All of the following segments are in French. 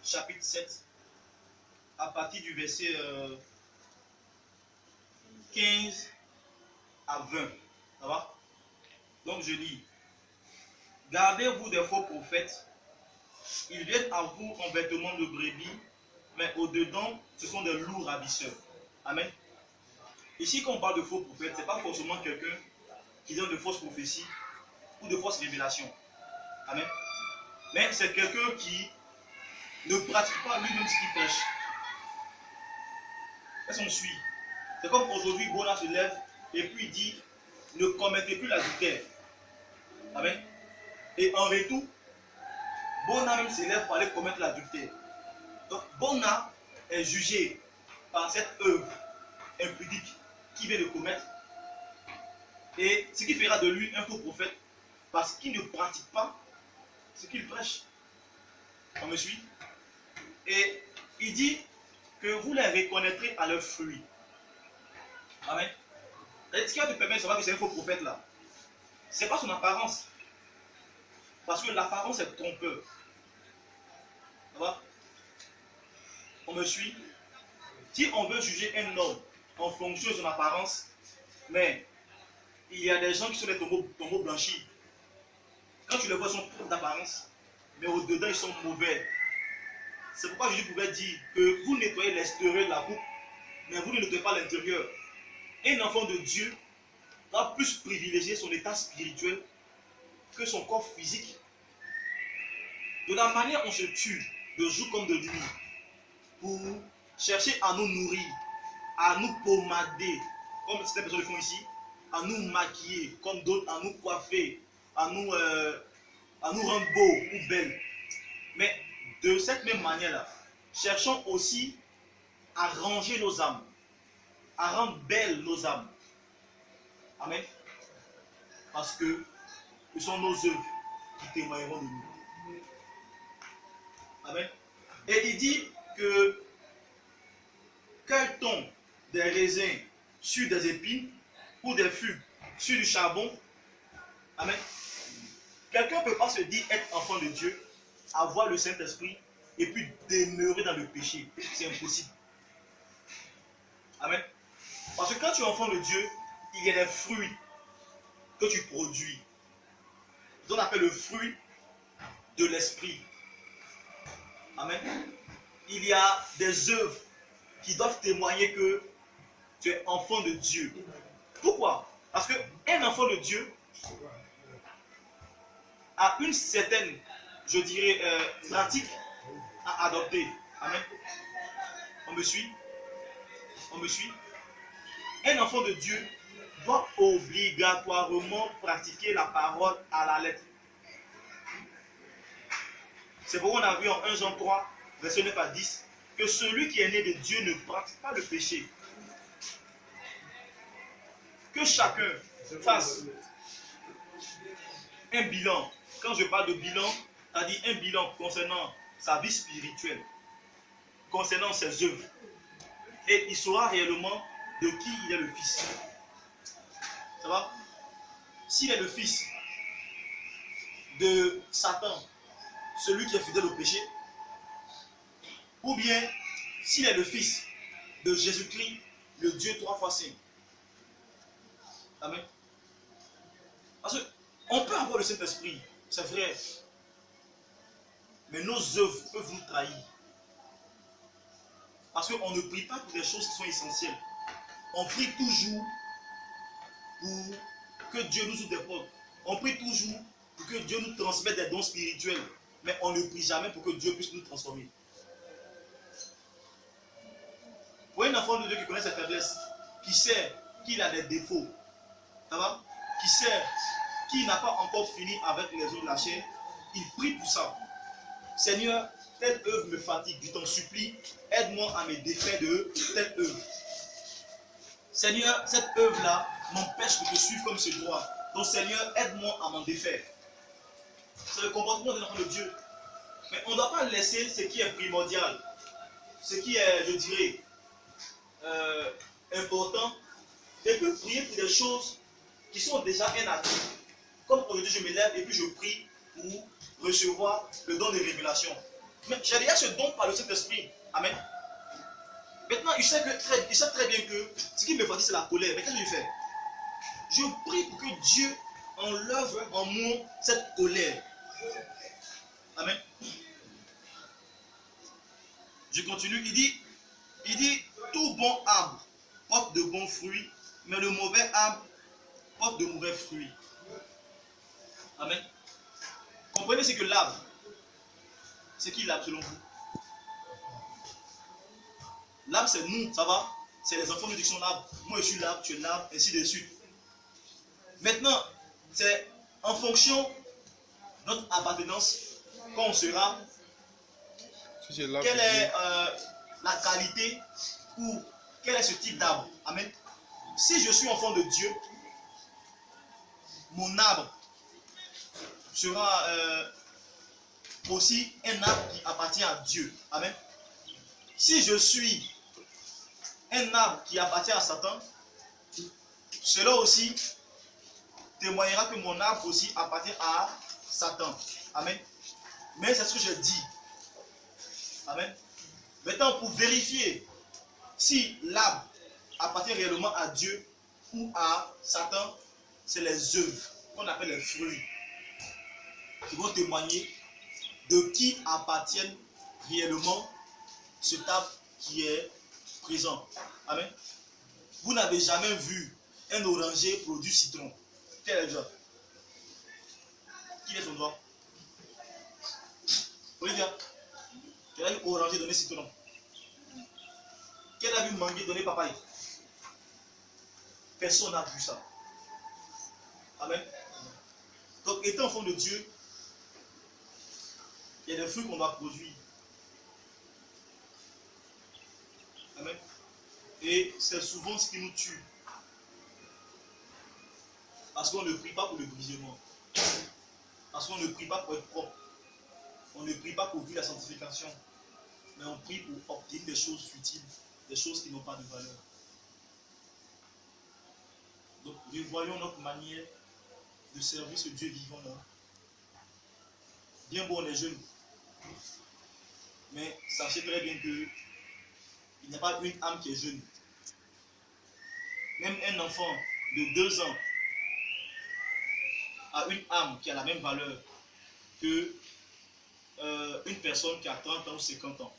chapitre 7, à partir du verset 15 à 20. Ça va? Donc je lis. Gardez-vous des faux prophètes. Ils viennent à vous en vêtements de brebis, mais au-dedans, ce sont des loups ravisseurs. Amen. Ici, quand on parle de faux prophètes, ce n'est pas forcément quelqu'un qui donne de fausses prophéties ou de fausses révélations. Amen. Mais c'est quelqu'un qui ne pratique pas lui-même ce qu'il prêche. Est-ce qu'on suit? C'est comme aujourd'hui, Bona se lève et puis il dit ne commettez plus l'adultère. Amen. Et en retour, Bona même se lève pour aller commettre l'adultère. Donc Bona est jugé par cette œuvre impudique qu'il vient de commettre. Et ce qui fera de lui un faux prophète parce qu'il ne pratique pas ce qu'il prêche. On me suit? Et il dit que vous les reconnaîtrez à leurs fruits. Amen. Et ce qui va te permettre de savoir que c'est un faux prophète là, ce n'est pas son apparence. Parce que l'apparence est trompeur. Ça va? On me suit? Si on veut juger un homme en fonction de son apparence, mais il y a des gens qui sont des tombeaux blanchis. Quand tu les vois, ils sont propres d'apparence, mais au-dedans, ils sont mauvais. C'est pourquoi Jésus pouvait dire que vous nettoyez l'extérieur de la coupe, mais vous ne nettoyez pas l'intérieur. Un enfant de Dieu doit plus privilégier son état spirituel que son corps physique. De la manière on se tue de jour comme de nuit pour chercher à nous nourrir, à nous pommader, comme certaines personnes le font ici, à nous maquiller, comme d'autres, à nous coiffer, à nous rendre beaux ou belles. Mais de cette même manière-là, cherchons aussi à ranger nos âmes, à rendre belles nos âmes. Amen. Parce que ce sont nos œuvres qui témoigneront de nous. Amen. Et il dit que cueille-t-on des raisins sur des épines ou des figues sur du charbon? Amen. Quelqu'un ne peut pas se dire être enfant de Dieu, avoir le Saint-Esprit et puis demeurer dans le péché. C'est impossible. Amen. Parce que quand tu es enfant de Dieu, il y a des fruits que tu produis. On appelle le fruit de l'esprit. Amen. Il y a des œuvres qui doivent témoigner que tu es enfant de Dieu. Pourquoi? Parce qu'un enfant de Dieu a une certaine, je dirais, pratique à adopter. Amen. On me suit? On me suit? Un enfant de Dieu doit obligatoirement pratiquer la parole à la lettre. C'est pourquoi on a vu en 1 Jean 3, verset 9 à 10, que celui qui est né de Dieu ne pratique pas le péché. Que chacun fasse un bilan. Quand je parle de bilan, c'est-à-dire un bilan concernant sa vie spirituelle, concernant ses œuvres. Et il saura réellement de qui il est le fils. Ça va? S'il est le fils de Satan, celui qui est fidèle au péché, ou bien s'il est le fils de Jésus-Christ, le Dieu 3 fois saint. Amen. Parce qu'on peut avoir le Saint-Esprit, c'est vrai, mais nos œuvres peuvent nous trahir. Parce qu'on ne prie pas pour des choses qui sont essentielles. On prie toujours pour que Dieu nous ouvre des portes. On prie toujours pour que Dieu nous transmette des dons spirituels. Mais on ne prie jamais pour que Dieu puisse nous transformer. Pour un enfant de Dieu qui connaît ses faiblesses, qui sait qu'il a des défauts, ça va? Qui sait qu'il n'a pas encore fini avec les eaux de la chair, il prie pour ça. Seigneur, telle œuvre me fatigue, je t'en supplie, aide-moi à me défaire de telle œuvre. Seigneur, cette œuvre-là m'empêche de te suivre comme c'est droit. Donc Seigneur, aide-moi à m'en défaire. C'est le comportement d'un enfant de Dieu. Mais on ne doit pas laisser ce qui est primordial, ce qui est, je dirais, important, et puis prier pour des choses qui sont déjà un acquis. Comme aujourd'hui je me lève et puis je prie pour recevoir le don de révélation. Mais j'ai déjà ce don par le Saint-Esprit. Amen. Maintenant, il sait très bien que ce qui me fatigue, c'est la colère. Mais qu'est-ce que je fais? Je prie pour que Dieu enlève en moi cette colère. Amen. Je continue. Il dit, tout bon arbre porte de bons fruits, mais le mauvais arbre porte de mauvais fruits. Amen. Comprenez ce que l'arbre, c'est qui l'arbre selon vous? L'arbre, c'est nous, ça va? C'est les enfants qui sont l'arbre. Moi, je suis l'arbre, tu es l'arbre, ainsi de suite. Maintenant, c'est en fonction de notre appartenance, quand on sera, quelle est la qualité ou quel est ce type d'arbre. Amen. Si je suis enfant de Dieu, mon arbre sera aussi un arbre qui appartient à Dieu. Amen. Si je suis un arbre qui appartient à Satan, cela aussi témoignera que mon arbre aussi appartient à Satan. Amen. Mais c'est ce que je dis. Amen. Maintenant, pour vérifier si l'arbre appartient réellement à Dieu ou à Satan, c'est les œuvres qu'on appelle les fruits qui vont témoigner de qui appartiennent réellement cet arbre qui est présent. Amen. Vous n'avez jamais vu un oranger produire citron. Quel est le job? Qui est son doigt? Olivia, quel a vu oranger donner citron? Quel a vu manguier donner papaye? Personne n'a vu ça. Amen. Donc, étant enfant de Dieu, il y a des fruits qu'on doit produire. Amen. Et c'est souvent ce qui nous tue. Parce qu'on ne prie pas pour le brisement. Parce qu'on ne prie pas pour être propre. On ne prie pas pour vivre la sanctification. Mais on prie pour obtenir des choses futiles, des choses qui n'ont pas de valeur. Donc, revoyons notre manière de servir ce Dieu vivant là. Bien beau, on est jeunes. Mais sachez très bien que il n'y a pas une âme qui est jeune. Même un enfant de 2 ans a une âme qui a la même valeur que une personne qui a 30 ans ou 50 ans.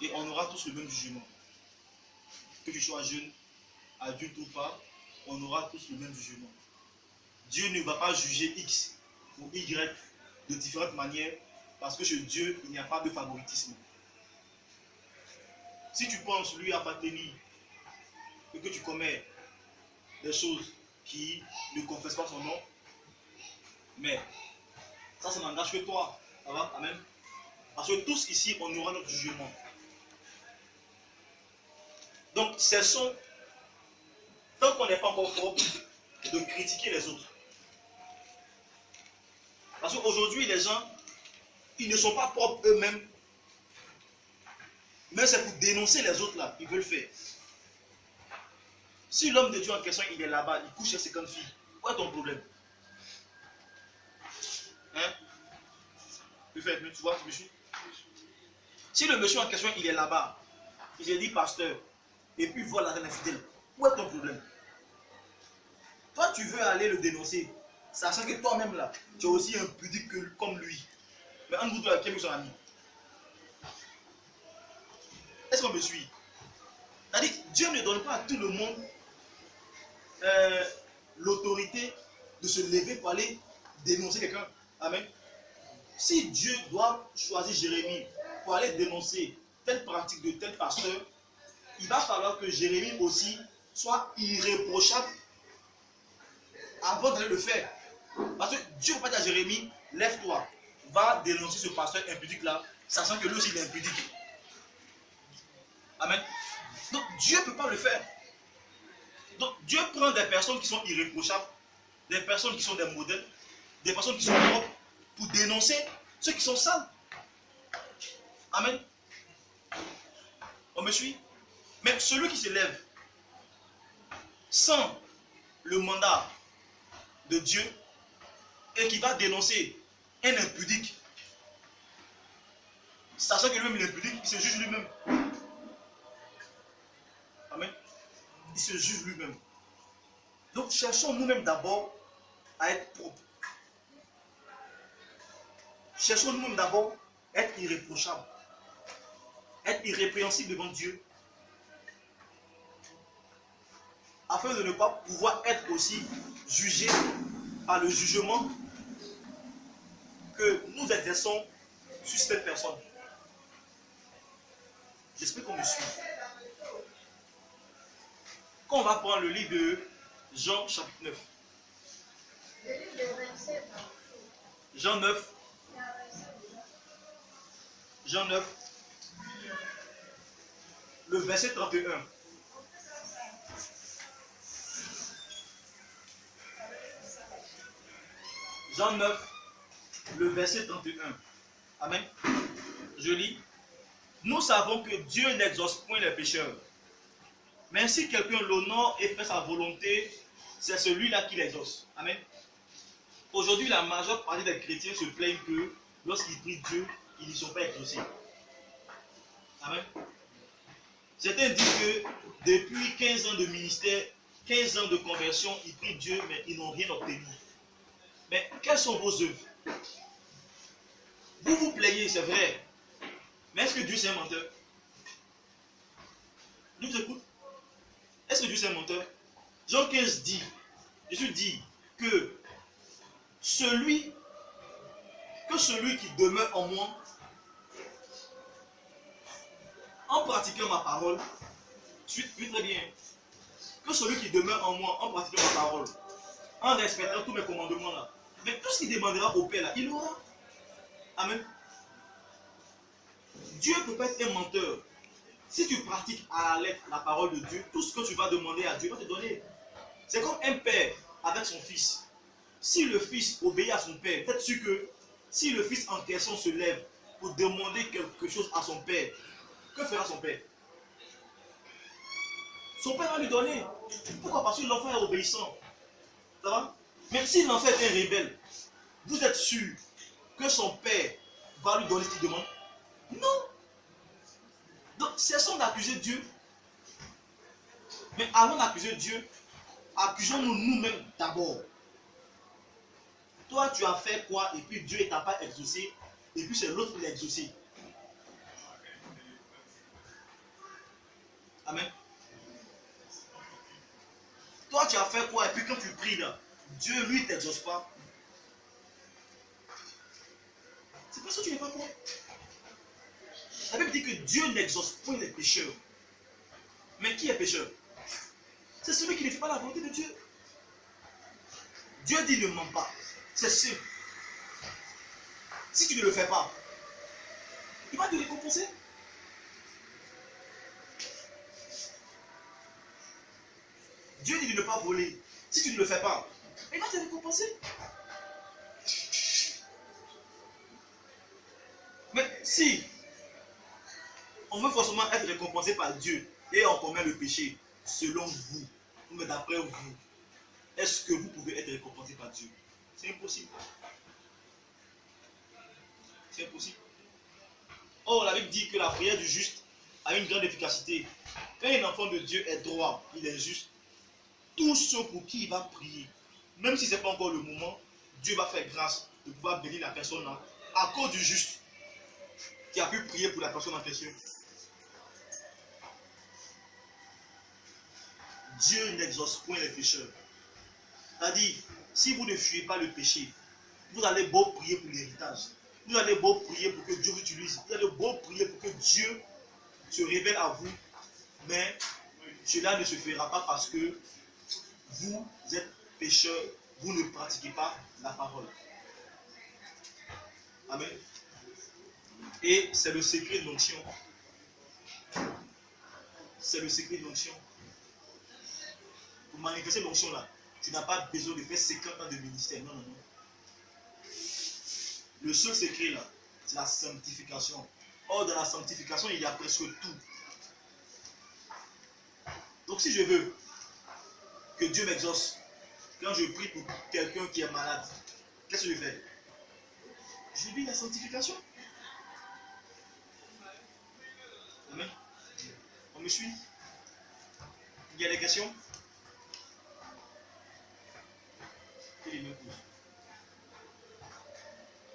Et on aura tous le même jugement. Que tu sois jeune, adulte ou pas, on aura tous le même jugement. Dieu ne va pas juger X ou Y de différentes manières parce que chez Dieu, il n'y a pas de favoritisme. Si tu penses lui appartenir et que tu commets des choses qui ne confessent pas son nom, mais ça n'engage que toi. Ça va? Amen. Parce que tous ici, on aura notre jugement. Donc, cessons, tant qu'on n'est pas encore propre, de critiquer les autres. Parce qu'aujourd'hui, les gens, ils ne sont pas propres eux-mêmes. Mais c'est pour dénoncer les autres là, ils veulent faire. Si l'homme de Dieu en question, il est là-bas, il couche avec 50 filles, quoi est ton problème? Hein? Tu vois, tu me suis? Si le monsieur en question, il est là-bas, il s'est dit pasteur, et puis il voit la reine infidèle, où est ton problème? Toi, tu veux aller le dénoncer, sachant que toi-même là, tu es aussi impudique comme lui. Mais en vous, qui est son ami? Est-ce qu'on me suit? C'est-à-dire, Dieu ne donne pas à tout le monde l'autorité de se lever pour aller dénoncer quelqu'un. Amen. Si Dieu doit choisir Jérémie pour aller dénoncer telle pratique de tel pasteur, il va falloir que Jérémie aussi soit irréprochable avant d'aller le faire. Parce que Dieu ne va pas dire à Jérémie, lève-toi, va dénoncer ce pasteur impudique là, sachant que lui aussi il est impudique. Amen. Donc Dieu ne peut pas le faire. Donc Dieu prend des personnes qui sont irréprochables, des personnes qui sont des modèles, des personnes qui sont propres, pour dénoncer ceux qui sont sales. Amen. On me suit? Mais celui qui se lève sans le mandat de Dieu et qui va dénoncer un impudique Sachant que lui-même il est public, il se juge lui-même. Amen. Il se juge lui-même. Donc cherchons nous-mêmes d'abord à être propres. Cherchons nous-mêmes d'abord à être irréprochables. Être irrépréhensibles devant Dieu. Afin de ne pas pouvoir être aussi jugés par le jugement que nous exerçons sur cette personne. J'espère qu'on me suit. Quand on va prendre le livre de Jean chapitre 9. Le livre de 27. Jean 9. Jean 9. Le verset 31. Jean 9, le verset 31. Amen. Je lis. Nous savons que Dieu n'exauce point les pécheurs. Mais si quelqu'un l'honore et fait sa volonté, c'est celui-là qui l'exauce. Amen. Aujourd'hui, la majeure partie des chrétiens se plaignent que lorsqu'ils prient Dieu, ils n'y sont pas exaucés. Amen. Certains disent que depuis 15 ans de ministère, 15 ans de conversion, ils prient Dieu, mais ils n'ont rien obtenu. Mais quelles sont vos œuvres? Vous vous plaignez, c'est vrai. Mais est-ce que Dieu c'est un menteur? Je vous écoute. Est-ce que Dieu c'est un menteur? Jean 15 dit, Jésus dit que celui qui demeure en moi, en pratiquant ma parole, suite très bien, que celui qui demeure en moi, en pratiquant ma parole, en respectant tous mes commandements là, mais tout ce qu'il demandera au Père là, il aura. Amen. Dieu ne peut pas être un menteur. Si tu pratiques à la lettre la parole de Dieu, tout ce que tu vas demander à Dieu va te donner. C'est comme un père avec son fils. Si le fils obéit à son père, peut-être sûr que si le fils en question se lève pour demander quelque chose à son père, que fera son père? Son père va lui donner. Pourquoi? Parce que l'enfant est obéissant. Ça va? Même si l'enfant est un rebelle, vous êtes sûr que son père va lui donner ce qu'il demande? Non. Donc, cessons d'accuser Dieu. Mais avant d'accuser Dieu, accusons-nous nous-mêmes d'abord. Toi, tu as fait quoi? Et puis Dieu ne t'a pas exaucé. Et puis c'est l'autre qui l'a exaucé. Amen. Toi, tu as fait quoi? Et puis quand tu pries là, Dieu, lui, ne t'exauce pas. C'est parce que tu n'es pas prêt. La Bible dit que Dieu n'exauce point les pécheurs. Mais qui est pécheur? C'est celui qui ne fait pas la volonté de Dieu. Dieu dit ne ment pas. C'est simple. Si tu ne le fais pas, il va te récompenser. Dieu dit de ne pas voler. Si tu ne le fais pas, il va te récompenser. Mais si on veut forcément être récompensé par Dieu et on commet le péché, selon vous, mais d'après vous, est-ce que vous pouvez être récompensé par Dieu? C'est impossible. C'est impossible. Or, la Bible dit que la prière du juste a une grande efficacité. Quand un enfant de Dieu est droit, il est juste, tous ceux pour qui il va prier, même si ce n'est pas encore le moment, Dieu va faire grâce de pouvoir bénir la personne là, à cause du juste qui a pu prier pour la personne en question. Dieu n'exauce point les pécheurs. C'est-à-dire, si vous ne fuyez pas le péché, vous allez beau prier pour l'héritage. Vous allez beau prier pour que Dieu vous utilise. Vous allez beau prier pour que Dieu se révèle à vous. Mais cela ne se fera pas parce que vous êtes pécheurs, vous ne pratiquez pas la parole. Amen. Et c'est le secret de l'onction. C'est le secret de l'onction. Pour manifester l'onction là, tu n'as pas besoin de faire 50 ans de ministère. Non, non, non. Le seul secret là, c'est la sanctification. Or, dans la sanctification, il y a presque tout. Donc, si je veux que Dieu m'exauce, quand je prie pour quelqu'un qui est malade, qu'est-ce que je fais? Je vis la sanctification. On me suit? Il y a des questions? Et les mains posées.